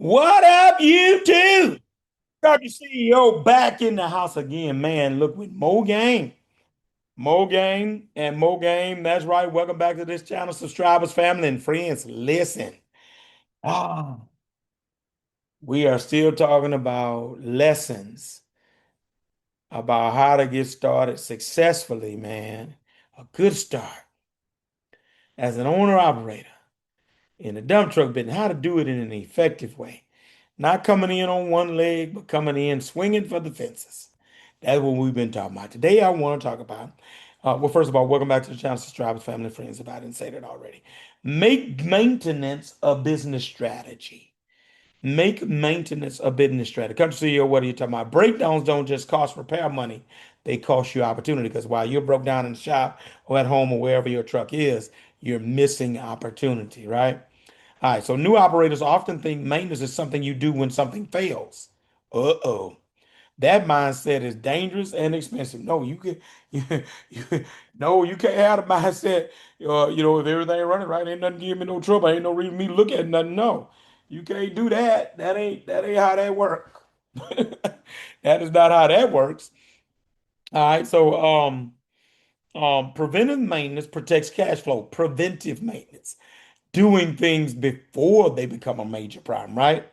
What up, you two? Got your CEO back in the house again, man. Look, with more game, more game, and more game. That's right. Welcome back to this channel, subscribers, family, and friends. Listen, ah, we are still talking about lessons about how to get started successfully, man. A good start as an owner operator in the dump truck business, how to do it in an effective way. Not coming in on one leg, but coming in swinging for the fences. That's what we've been talking about. Today, I want to talk about, well, first of all, welcome back to the channel, subscribers, family, friends, if I didn't say that already. Make maintenance a business strategy. Make maintenance a business strategy. Country CEO, what are you talking about? Breakdowns don't just cost repair money, they cost you opportunity because while you're broke down in the shop or at home or wherever your truck is, you're missing opportunity, right? All right, so new operators often think maintenance is something you do when something fails. Uh-oh. That mindset is dangerous and expensive. No, you can you, no, you can't have the mindset, if everything running right, ain't nothing give me no trouble, ain't no reason me to look at nothing. No. You can't do that. That ain't how that works. That is not how that works. All right, so preventive maintenance protects cash flow. Preventive maintenance, doing things before they become a major problem, right?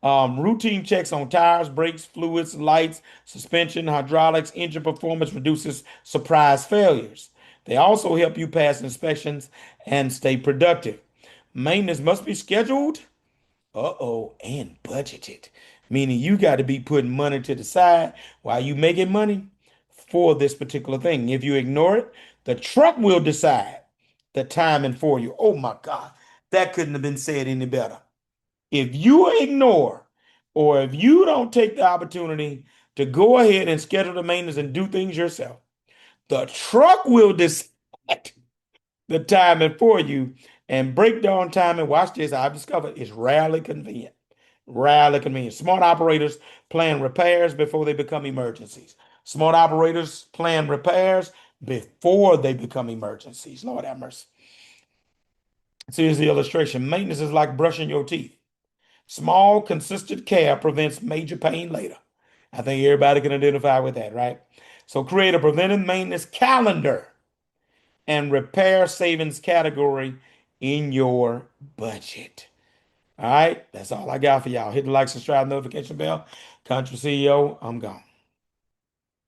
Routine checks on tires, brakes, fluids, lights, suspension, hydraulics, engine performance reduces surprise failures. They also help you pass inspections and stay productive. Maintenance must be scheduled, and budgeted, meaning you got to be putting money to the side while you making money for this particular thing. If you ignore it, the truck will decide the timing for you. Oh my God, that couldn't have been said any better. If you ignore or if you don't take the opportunity to go ahead and schedule the maintenance and do things yourself, the truck will decide the timing for you. And breakdown timing, watch this, I've discovered is rarely convenient. Rarely convenient. Smart operators plan repairs before they become emergencies. Smart operators plan repairs before they become emergencies. Lord have mercy. So here's the illustration. Maintenance is like brushing your teeth. Small, consistent care prevents major pain later. I think everybody can identify with that, right? So create a preventive maintenance calendar and repair savings category in your budget. All right, that's all I got for y'all. Hit the like, subscribe, notification bell. Country CEO, I'm gone.